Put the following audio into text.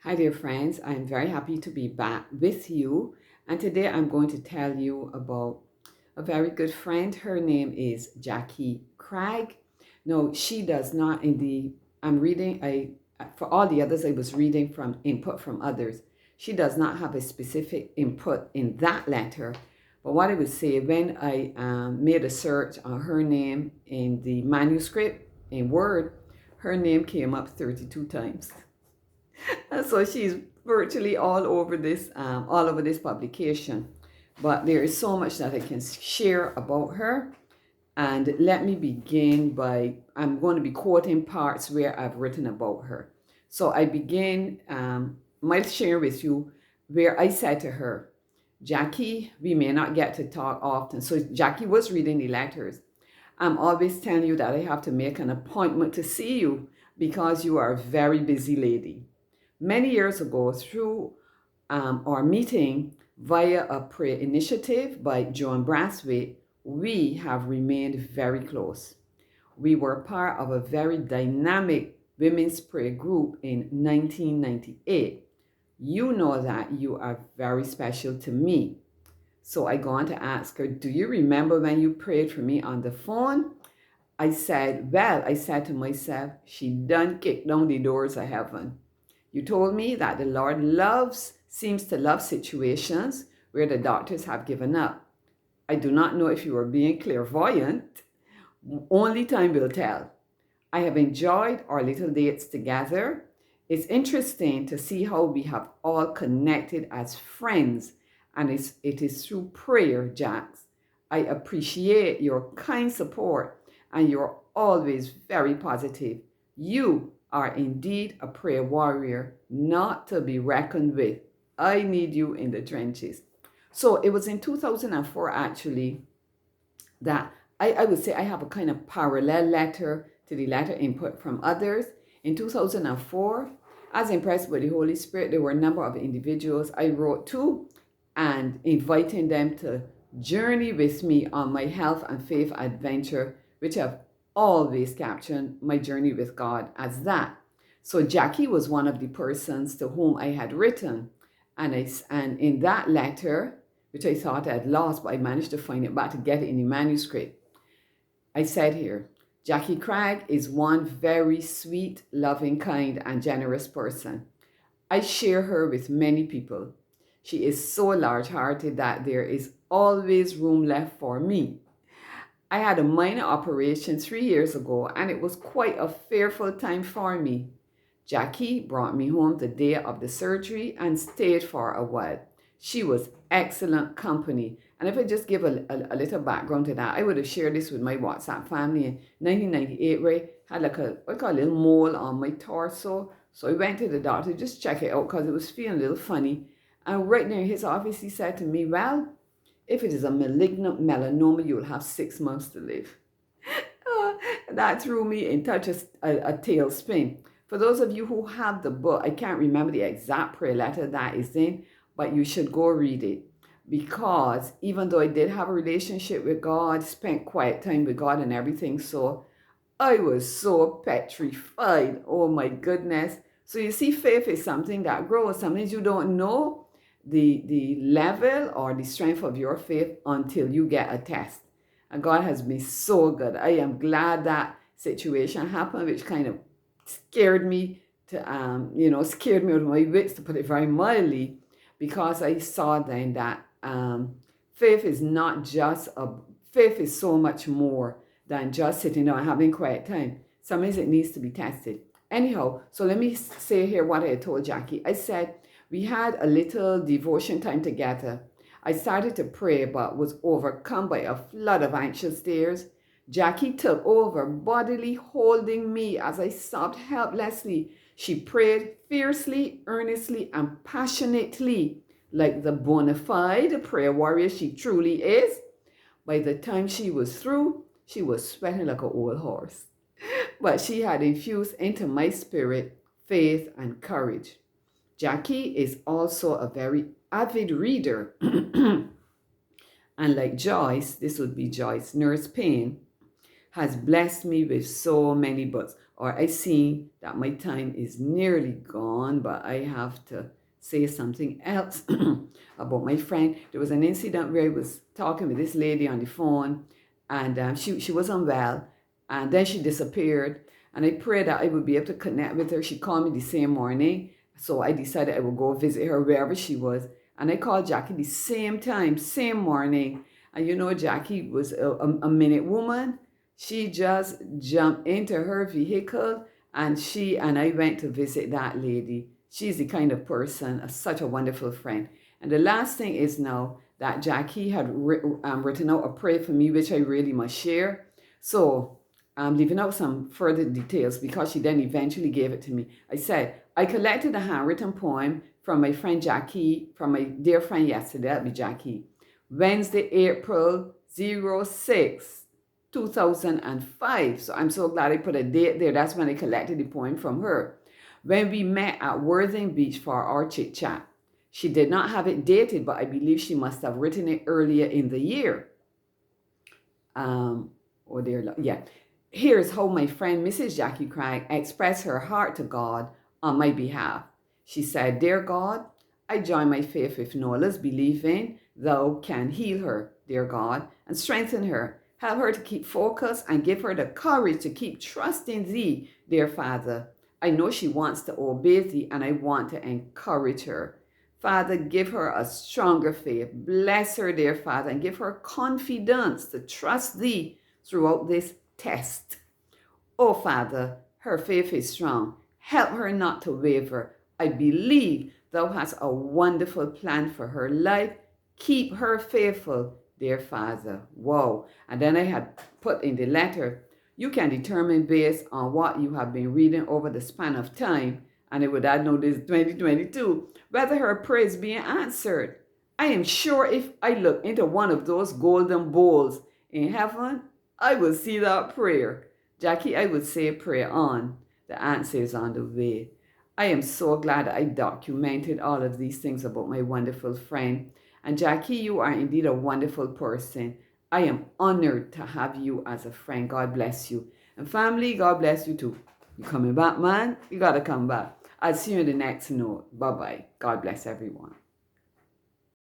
Hi, dear friends. I'm very happy to be back with you. And today I'm going to tell you about a very good friend. Her name is Jackie Craig. No, she does not I'm reading, for all the others, I was reading from input from others. She does not have a specific input in that letter. But what I would say, when I made a search on her name in the manuscript in Word, her name came up 32 times. So she's virtually all over this publication. But there is so much that I can share about her. And let me begin by, I'm going to be quoting parts where I've written about her. So I begin, might share with you where I said to her, Jackie, we may not get to talk often. So Jackie was reading the letters. I'm always telling you that I have to make an appointment to see you because you are a very busy lady. Many years ago, through our meeting via a prayer initiative by Joan Brathwaite, we have remained very close. We were part of a very dynamic women's prayer group in 1998. You know that you are very special to me. So I go on to ask her, do you remember when you prayed for me on the phone? I said to myself, she done kicked down the doors of heaven. You told me that the Lord seems to love situations where the doctors have given up. I do not know if you are being clairvoyant. Only time will tell. I have enjoyed our little dates together. It's interesting to see how we have all connected as friends, and it is through prayer, Jax. I appreciate your kind support, and you're always very positive. You are indeed a prayer warrior, not to be reckoned with. I need you in the trenches. So it was in 2004, actually, that I would say I have a kind of parallel letter to the letter input from others. In 2004, as impressed by the Holy Spirit, there were a number of individuals I wrote to and inviting them to journey with me on my health and faith adventure, which have always captured my journey with God as that. So Jackie was one of the persons to whom I had written, and in that letter, which I thought I had lost, but I managed to find it back to get it in the manuscript. I said here, Jackie Craig is one very sweet, loving, kind, and generous person. I share her with many people. She is so large-hearted that there is always room left for me. I had a minor operation 3 years ago, and it was quite a fearful time for me. Jackie brought me home the day of the surgery and stayed for a while. She was excellent company. And if I just give a little background to that, I would have shared this with my WhatsApp family in 1998, where I had like what I call a little mole on my torso. So I went to the doctor to just check it out because it was feeling a little funny. And right near his office, he said to me, well, if it is a malignant melanoma, you'll have 6 months to live. That threw me in touch a tailspin. For those of you who have the book, I can't remember the exact prayer letter that is in, but you should go read it. Because even though I did have a relationship with God, spent quiet time with God and everything, so I was so petrified. Oh my goodness. So you see, faith is something that grows. Sometimes you don't know the level or the strength of your faith until you get a test. And God has been so good. I am glad that situation happened, which kind of scared me scared me out of my wits, to put it very mildly, because I saw then that faith is not just faith is so much more than just sitting down and having quiet time. Sometimes it needs to be tested. Anyhow, so let me say here what I told Jackie. I said we had a little devotion time together. I started to pray but was overcome by a flood of anxious tears. Jackie took over, bodily holding me as I sobbed helplessly. She prayed fiercely, earnestly, and passionately, like the bona fide prayer warrior she truly is. By the time she was through, she was sweating like an old horse. But she had infused into my spirit faith and courage. Jackie is also a very avid reader. And like Joyce, this would be Joyce, Nurse Payne, has blessed me with so many books. or I see that my time is nearly gone, but I have to say something else about my friend. There was an incident where I was talking with this lady on the phone, and she was unwell, and then she disappeared. And I prayed that I would be able to connect with her. She called me the same morning, so I decided I would go visit her wherever she was. And I called Jackie the same time, same morning. And you know, Jackie was a minute woman. She just jumped into her vehicle, and she and I went to visit that lady. She's the kind of person, such a wonderful friend. And the last thing is now that Jackie had written out a prayer for me, which I really must share. So I'm leaving out some further details because she then eventually gave it to me. I said, I collected a handwritten poem from my friend Jackie, from my dear friend yesterday, that'd be Jackie. Wednesday, April 06, 2005. So I'm so glad I put a date there. That's when I collected the poem from her. When we met at Worthing Beach for our chit chat. She did not have it dated, but I believe she must have written it earlier in the year. Yeah. Here's how my friend Mrs. Jackie Craig expressed her heart to God on my behalf. She said, Dear God, I join my faith with Nola's, believing thou can heal her, dear God, and strengthen her. Help her to keep focused and give her the courage to keep trusting thee, dear Father. I know she wants to obey thee, and I want to encourage her. Father, give her a stronger faith. Bless her, dear Father, and give her confidence to trust thee throughout this test. Oh, Father, her faith is strong. Help her not to waver. I believe thou hast a wonderful plan for her life. Keep her faithful, dear Father. Whoa. And then I had put in the letter, you can determine based on what you have been reading over the span of time, and I would add no, this 2022, whether her prayer is being answered. I am sure if I look into one of those golden bowls in heaven, I will see that prayer. Jackie, I would say prayer on. The answer is on the way. I am so glad I documented all of these things about my wonderful friend. And Jackie, you are indeed a wonderful person. I am honored to have you as a friend. God bless you. And family, God bless you too. You coming back, man? You got to come back. I'll see you in the next note. Bye-bye. God bless everyone.